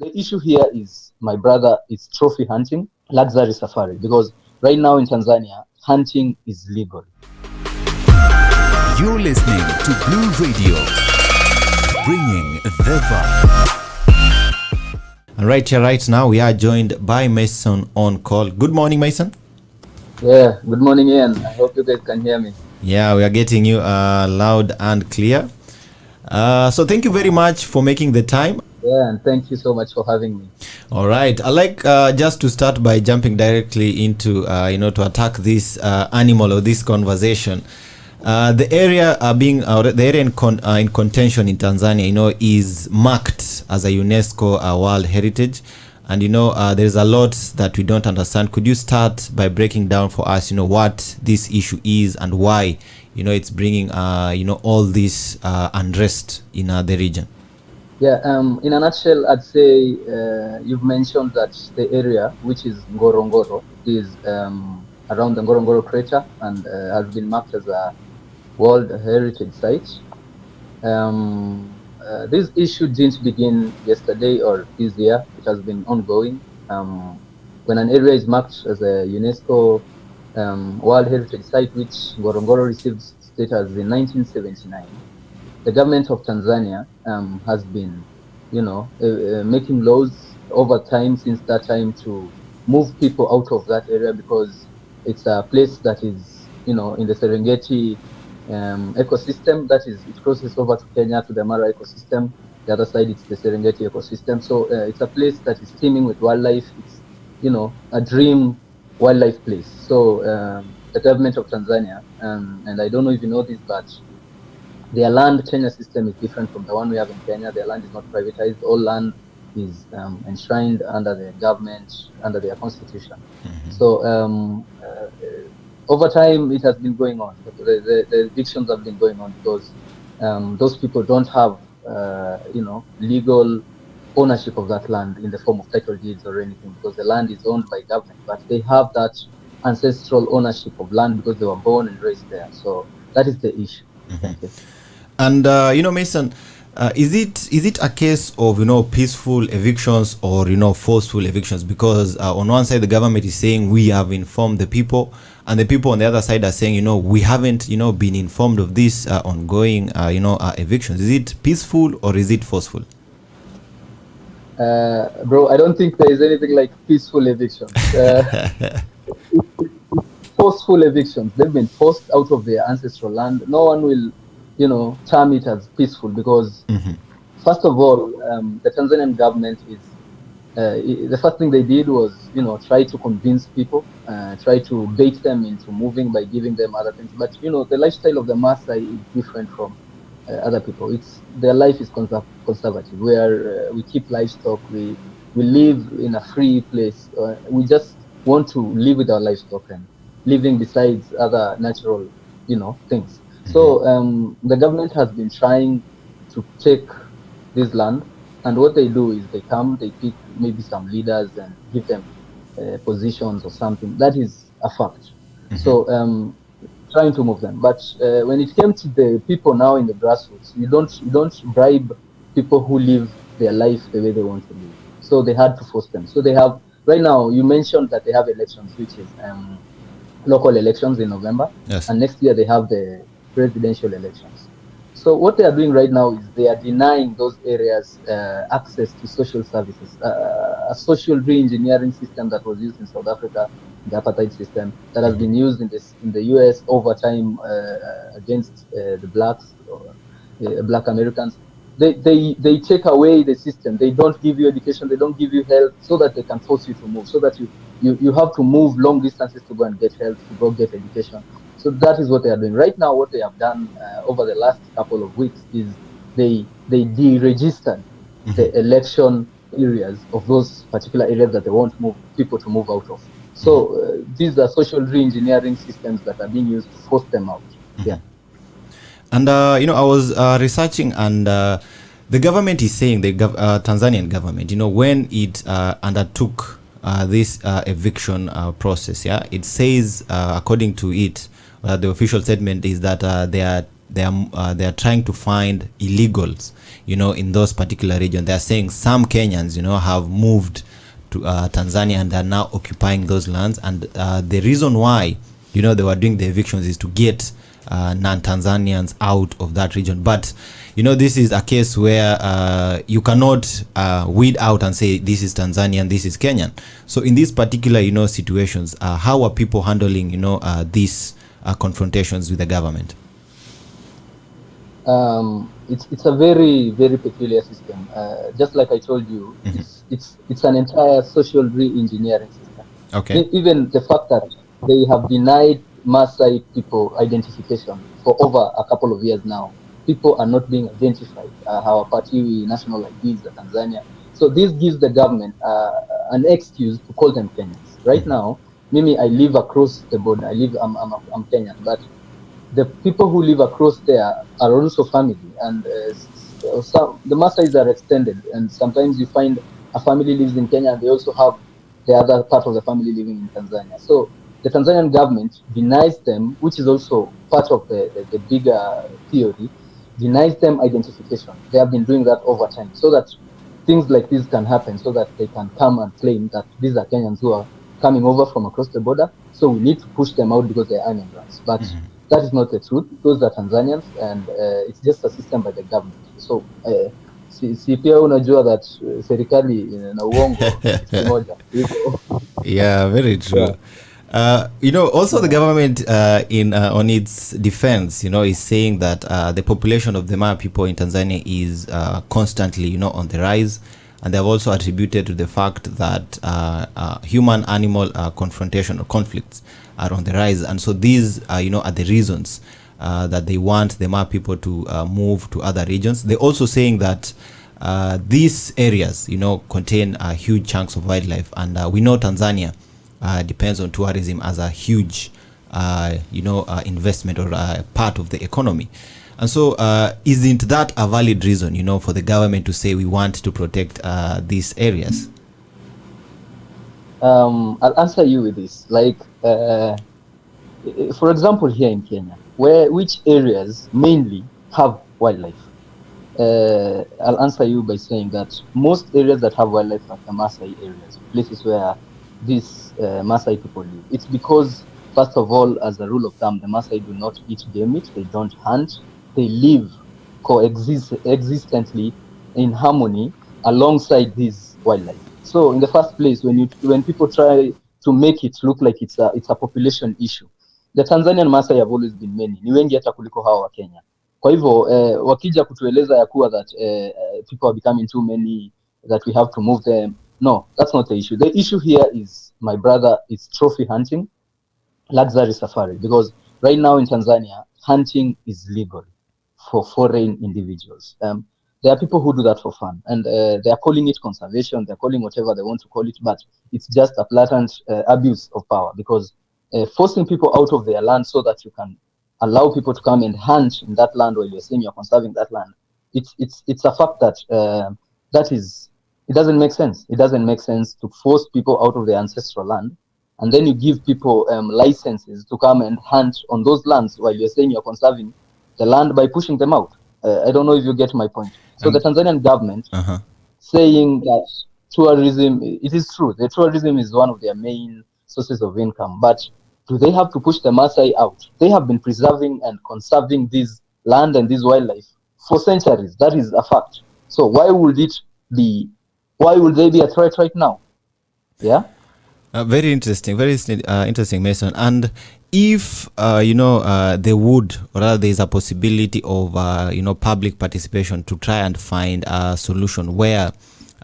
the issue here is my brother is trophy hunting, luxury safari, because right now in Tanzania, hunting is legal. You're listening to Blue Radio, bringing the vibe. And right now we are joined by Mason on call. Good morning, Mason. Yeah, good morning, Ian. I hope you guys can hear me. Yeah, we are getting you loud and clear. So thank you very much for making the time. Yeah, and thank you so much for having me. All right, I like just to start by jumping directly into to attack this animal or this conversation. The area in contention in Tanzania, is marked as a UNESCO World Heritage, and there's a lot that we don't understand. Could you start by breaking down for us, what this issue is and why, it's bringing all this unrest in the region? Yeah, in a nutshell, I'd say you've mentioned that the area, which is Ngorongoro, is around the Ngorongoro crater and has been marked as a World Heritage Site. This issue didn't begin yesterday or this year. It has been ongoing. When an area is marked as a UNESCO World Heritage Site, which Ngorongoro received status in 1979, the government of Tanzania has been, making laws over time since that time to move people out of that area, because it's a place that is, in the Serengeti ecosystem. That is, it crosses over to Kenya, to the Mara ecosystem. The other side, it's the Serengeti ecosystem. So it's a place that is teeming with wildlife. It's, a dream wildlife place. So the government of Tanzania, and I don't know if you know this, but their land tenure system is different from the one we have in Kenya. Their land is not privatized. All land is enshrined under the government, under their constitution. Mm-hmm. So over time, it has been going on. The evictions have been going on because those people don't have, legal ownership of that land in the form of title deeds or anything, because the land is owned by government, but they have that ancestral ownership of land because they were born and raised there. So that is the issue. Mm-hmm. And Mason, is it a case of peaceful evictions or forceful evictions? Because on one side the government is saying we have informed the people, and the people on the other side are saying we haven't been informed of this ongoing evictions. Is it peaceful or is it forceful? Bro, I don't think there is anything like peaceful evictions. Forceful evictions. They've been forced out of their ancestral land. No one will term it as peaceful, because mm-hmm. First of all, the Tanzanian government is the first thing they did was try to convince people, try to bait them into moving by giving them other things. But the lifestyle of the Maasai is different from other people. Their life is conservative, where we keep livestock, we live in a free place. We just want to live with our livestock and living besides other natural things. So the government has been trying to take this land, and what they do is they pick maybe some leaders and give them positions or something. That is a fact. Mm-hmm. So trying to move them. But when it came to the people now in the grassroots, you don't bribe people who live their life the way they want to live. So they had to force them. So they have, right now, you mentioned that they have elections, which is local elections in November. Yes. And next year they have the presidential elections. So what they are doing right now is they are denying those areas access to social services, a social re-engineering system that was used in South Africa, the apartheid system, that has been used in the US over time against the blacks, or black Americans. They take away the system. They don't give you education. They don't give you health, so that they can force you to move, so that you have to move long distances to go and get health, to go get education. So that is what they are doing right now. What they have done over the last couple of weeks is they deregistered mm-hmm. the election areas of those particular areas that they want people to move out of. So these are social re-engineering systems that are being used to force them out. Mm-hmm. Yeah. And I was researching, and the government is saying, the Tanzanian government, when it undertook this eviction process, it says, according to it, the official statement is that they are trying to find illegals, in those particular regions. They are saying some Kenyans, have moved to Tanzania and are now occupying those lands. And the reason why, they were doing the evictions is to get non-Tanzanians out of that region. But this is a case where you cannot weed out and say this is Tanzanian, this is Kenyan. So in these particular situations, how are people handling these confrontations with the government? It's a very, very peculiar system. Just like I told you, it's an entire social re-engineering system. Okay. Even the fact that they have denied Maasai people identification for over a couple of years now. People are not being identified. Our party national IDs, the Tanzania. So this gives the government an excuse to call them Kenyans. Right now, Mimi, I live across the border. I'm Kenyan, but the people who live across there are also family, and the Maasais are extended, and sometimes you find a family lives in Kenya and they also have the other part of the family living in Tanzania. So the Tanzanian government denies them, which is also part of the bigger theory, denies them identification. They have been doing that over time so that things like this can happen, so that they can come and claim that these are Kenyans who are coming over from across the border. So we need to push them out because they are immigrants. But that is not the truth. Those are Tanzanians, and it's just a system by the government. So si pia unajua that serikali na uongo kitu moja. Yeah, very true. Also the government on its defense, is saying that the population of the Maa people in Tanzania is constantly, on the rise. And they have also attributed to the fact that human-animal confrontation or conflicts are on the rise. And so these, are the reasons that they want the Maa people to move to other regions. They're also saying that these areas, contain huge chunks of wildlife. And we know Tanzania depends on tourism as a huge, investment or part of the economy. And so isn't that a valid reason, for the government to say we want to protect these areas? I'll answer you with this. Like, for example, here in Kenya, which areas mainly have wildlife? I'll answer you by saying that most areas that have wildlife are the Maasai areas, places where these Maasai people live. It's because, first of all, as a rule of thumb, the Maasai do not eat game meat, they don't hunt. They live existently in harmony alongside this wildlife. So in the first place, when people try to make it look like it's a population issue, the Tanzanian Maasai have always been many, ni wengi hata kuliko hawa wa Kenya. Kwa hivyo wakija kutueleza ya kuwa that people are becoming too many, that we have to move them, no, that's not the issue. The issue here is, my brother, it's trophy hunting, luxury safari, because right now in Tanzania, hunting is legal for foreign individuals. There are people who do that for fun, and they are calling it conservation, they're calling whatever they want to call it, but it's just a blatant abuse of power, because forcing people out of their land so that you can allow people to come and hunt in that land while you're saying you're conserving that land, it's a fact that it doesn't make sense. It doesn't make sense to force people out of their ancestral land, and then you give people licenses to come and hunt on those lands while you're saying you're conserving the land by pushing them out. I don't know if you get my point. So the Tanzanian government saying that tourism, it is true, the tourism is one of their main sources of income, but do they have to push the Maasai out? They have been preserving and conserving this land and this wildlife for centuries. That is a fact. So why would they be a threat right now? Yeah. Very interesting, interesting, Mason. And if they would, or rather, there is a possibility of public participation to try and find a solution where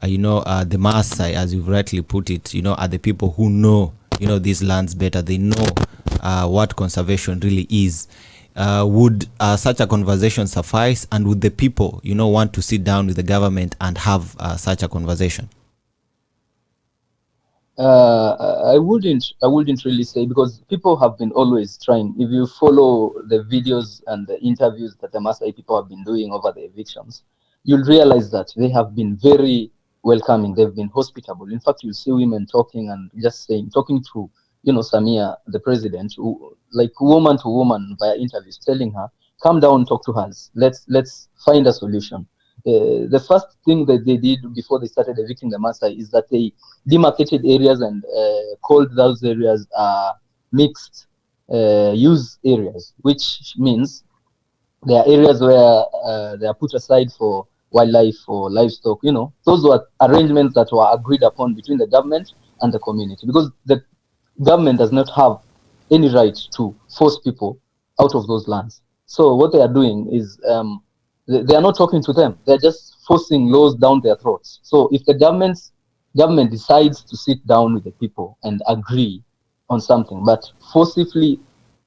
the Maasai, as you've rightly put it, are the people who know these lands better. They know what conservation really is. Would such a conversation suffice, and would the people want to sit down with the government and have such a conversation? I wouldn't really say, because people have been always trying. If you follow the videos and the interviews that the Maasai people have been doing over the evictions, you'll realize that they have been very welcoming. They've been hospitable. In fact, you'll see women talking and just talking to Samia, the president, like woman to woman via interviews, telling her come down, talk to us. Let's find a solution. The first thing that they did before they started evicting the Maasai is that they demarcated areas and called those areas mixed use areas, which means there are areas where they are put aside for wildlife or livestock. Those were arrangements that were agreed upon between the government and the community, because the government does not have any right to force people out of those lands. So what they are doing is they are not talking to them. They're just forcing laws down their throats. So if the government decides to sit down with the people and agree on something, but forcibly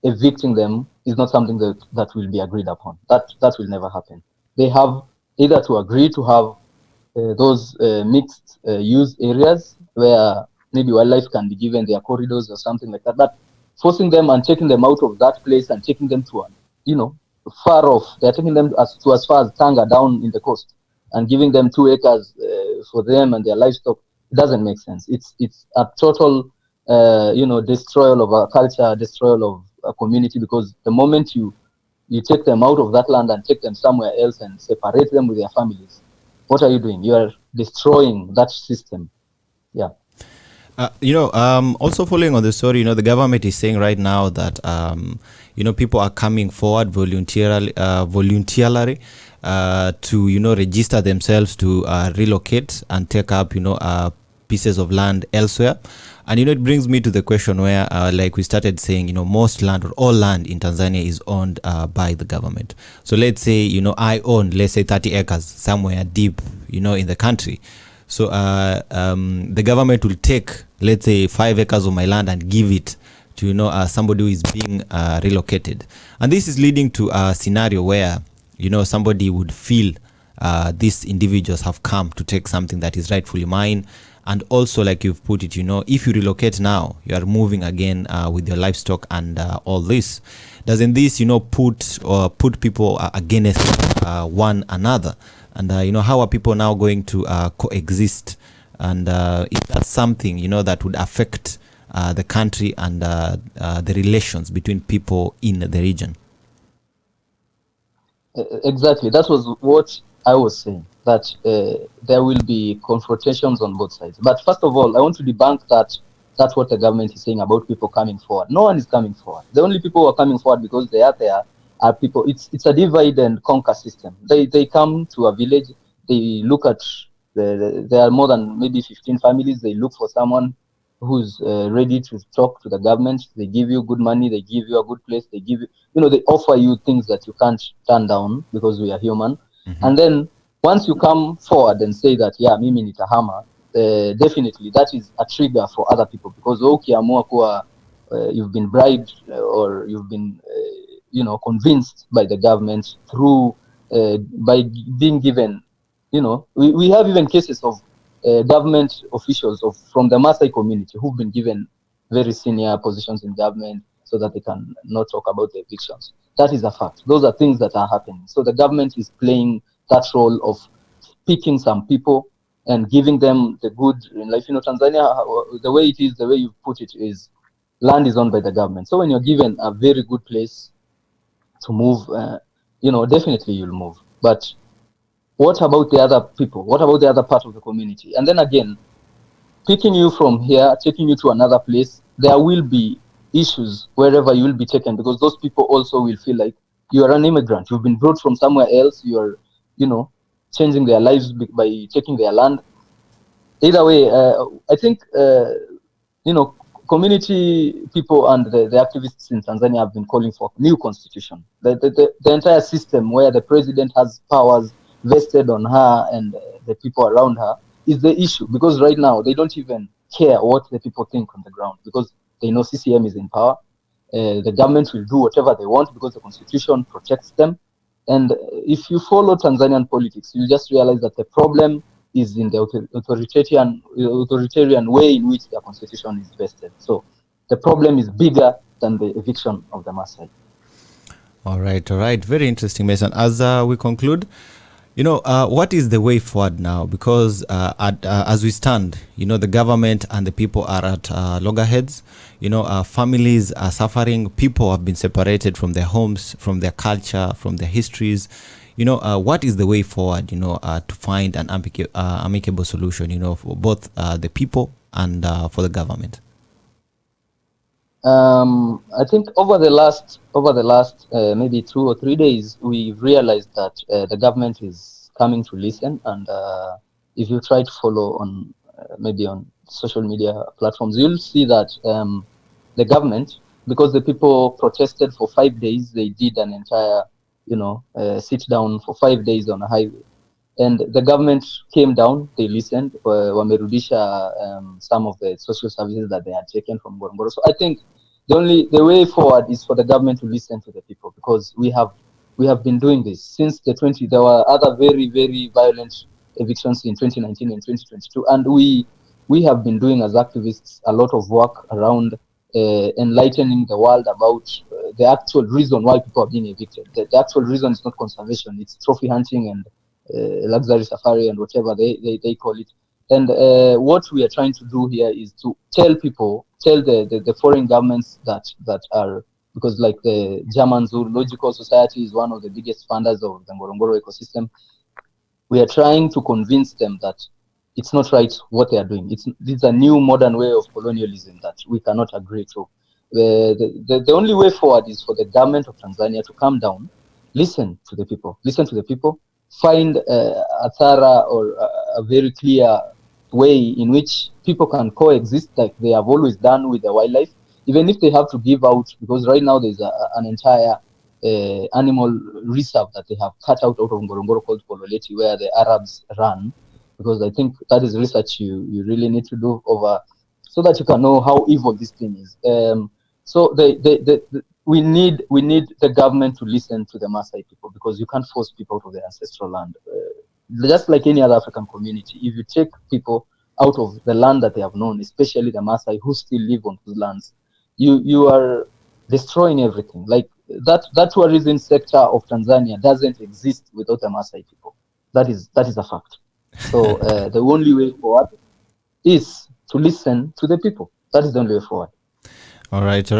evicting them is not something that will be agreed upon. That will never happen. They have either to agree to have those mixed use areas where maybe wildlife can be given their corridors or something like that. But forcing them and taking them out of that place and taking them to far off, they're taking them as far as Tanga down in the coast and giving them 2 acres for them and their livestock. It doesn't make sense. It's a total destroyal of a culture, destroyal of a community, because the moment you take them out of that land and take them somewhere else and separate them with their families, what are you doing? You are destroying that system. Yeah. Also following on the story, the government is saying right now that, people are coming forward voluntarily to, register themselves to relocate and take up, pieces of land elsewhere. And, it brings me to the question where, like we started saying, most land or all land in Tanzania is owned by the government. So let's say, I own, let's say 30 acres somewhere deep, in the country. So the government will take, let's say, 5 acres of my land and give it to, somebody who is being relocated. And this is leading to a scenario where, somebody would feel these individuals have come to take something that is rightfully mine. And also, like you've put it, if you relocate now, you are moving again with your livestock and all this. Doesn't this, put people against one another? And, how are people now going to coexist? And is that something, that would affect the country and the relations between people in the region? Exactly. That was what I was saying, that there will be confrontations on both sides. But first of all, I want to debunk that's what the government is saying about people coming forward. No one is coming forward. The only people who are coming forward because they are there are people. It's a divide and conquer system. They come to a village, they look at there are more than maybe 15 families. They look for someone who's ready to talk to the government. They give you good money, they give you a good place, they give you, they offer you things that you can't turn down because we are human. Mm-hmm. And then once you come forward and say that, yeah, mimi nitahama, definitely that is a trigger for other people, because ukiamua kuwa you've been bribed or you've been convinced by the government through by being given, we have even cases of government officials from the Maasai community who've been given very senior positions in government so that they can not talk about the evictions. That is a fact. Those are things that are happening. So the government is playing that role of picking some people and giving them the good in life. Tanzania, the way it is, the way you put it is, land is owned by the government. So when you're given a very good place to move, definitely you'll move. But what about the other people? What about the other part of the community? And then again, picking you from here, taking you to another place, there will be issues wherever you will be taken, because those people also will feel like you are an immigrant. You've been brought from somewhere else. You are, changing their lives by taking their land. Either way, I think, community people and the activists in Tanzania have been calling for new constitution. The entire system where the president has powers vested on her and the people around her is the issue, because right now they don't even care what the people think on the ground, because they know CCM is in power. The government will do whatever they want because the constitution protects them. And if you follow Tanzanian politics, you just realize that the problem is in the authoritarian way in which the constitution is vested. So the problem is bigger than the eviction of the Maasai. All right. Very interesting, Mason. As we conclude, What is the way forward now? Because as we stand, the government and the people are at loggerheads. Families are suffering. People have been separated from their homes, from their culture, from their histories. What is the way forward, to find an amicable solution, for both the people and for the government? I think over the last maybe 2 or 3 days, we've realized that the government is coming to listen. And if you try to follow on maybe on social media platforms, you'll see that the government, because the people protested for 5 days, they did an entire sit down for 5 days on a highway, and the government came down. They listened. Wamerudisha some of the social services that they had taken from Ngorongoro. So I think the way forward is for the government to listen to the people, because we have been doing this since the 20. There were other very violent evictions in 2019 and 2022, and we have been doing as activists a lot of work around enlightening the world about the actual reason why people are being evicted. The actual reason is not conservation; it's trophy hunting and luxury safari and whatever they call it. And what we are trying to do here is to tell people, tell the foreign governments that are, because like the German Zoological Society is one of the biggest funders of the Ngorongoro ecosystem. We are trying to convince them that it's not right what they are doing. It's a new modern way of colonialism that we cannot agree to. The only way forward is for the government of Tanzania to come down, listen to the people, find a thorough or a very clear way in which people can coexist like they have always done with the wildlife, even if they have to give out, because right now there's an entire animal reserve that they have cut out of Ngorongoro called Pololeti, where the Arabs run, because I think that is research you really need to do over, so that you can know how evil this thing is. So we need the government to listen to the Maasai people, because you can't force people out of their ancestral land. Just like any other African community, if you take people out of the land that they have known, especially the Maasai who still live on those lands, you are destroying everything. Like that tourism sector of Tanzania doesn't exist without the Maasai people. That is a fact. So the only way forward is to listen to the people. That is the only way forward. All right.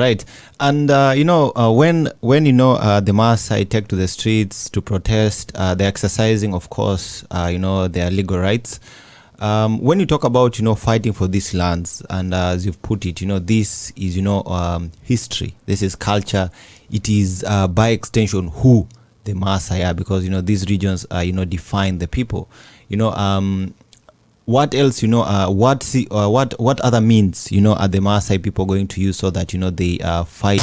And when the Maasai take to the streets to protest, they're exercising, of course, their legal rights. When you talk about fighting for these lands, and as you've put it, this is history. This is culture. It is by extension who the Maasai are, because these regions define the people. What else, what other means, are the Maasai people going to use so that, they fight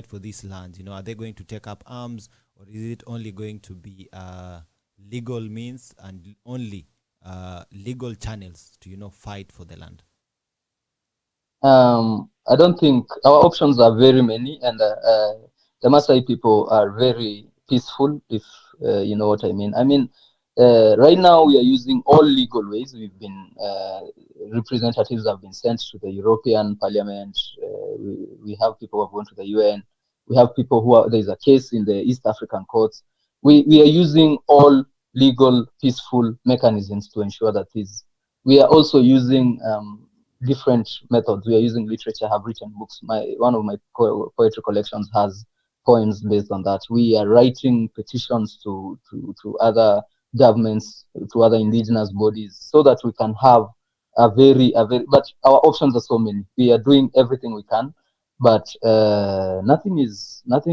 for these lands? Are they going to take up arms, or is it only going to be legal means and only legal channels to, fight for the land? I don't think our options are very many, and the Maasai people are very peaceful, if you know what I mean. I mean, right now we are using all legal ways. We've been representatives have been sent to the European Parliament. We have people who have gone to the UN. We have people who are, there's a case in the East African courts. We are using all legal, peaceful mechanisms to ensure that this. We are also using different methods. We are using literature. I have written books. One of my poetry collections has poems based on that. We are writing petitions to other governments, to other indigenous bodies, so that we can have a very. But our options are so many. We are doing everything we can, but nothing is not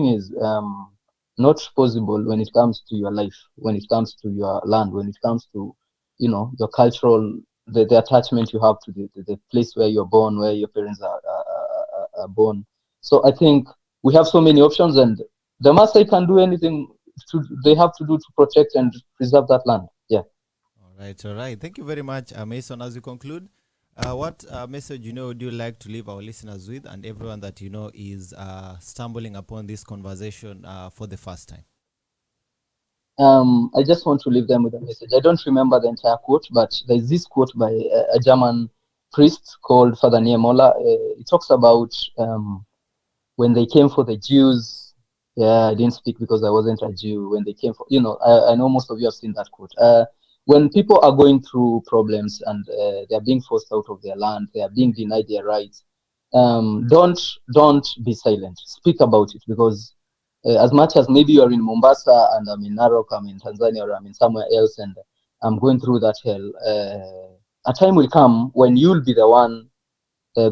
possible when it comes to your life, when it comes to your land, when it comes to your cultural, the attachment you have to the place where you're born, where your parents are born. So I think we have so many options, and the Maasai can do anything they have to do to protect and preserve that land. Yeah. All right. Thank you very much, Mason. As we conclude, what message would you like to leave our listeners with, and everyone that is stumbling upon this conversation for the first time? I just want to leave them with a message. I don't remember the entire quote, but there's this quote by a German priest called Father Niemola. It talks about when they came for the Jews, Yeah, I didn't speak because I wasn't a Jew when they came for, I know most of you have seen that quote. When people are going through problems and they are being forced out of their land, they are being denied their rights, don't be silent. Speak about it, because as much as maybe you are in Mombasa and I'm in Narok, I'm in Tanzania, or I'm in somewhere else and I'm going through that hell, a time will come when you'll be the one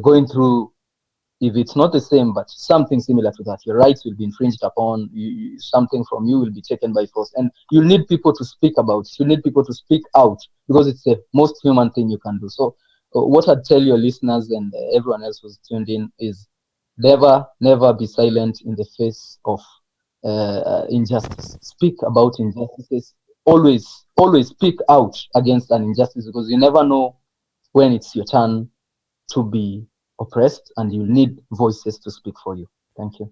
going through, if it's not the same, but something similar to that. Your rights will be infringed upon. Something from you will be taken by force, and you'll need people to speak about it. You need people to speak out, because it's the most human thing you can do. So, what I'd tell your listeners and everyone else who's tuned in is, never be silent in the face of injustice. Speak about injustices. Always speak out against an injustice, because you never know when it's your turn to be oppressed, and you need voices to speak for you. Thank you.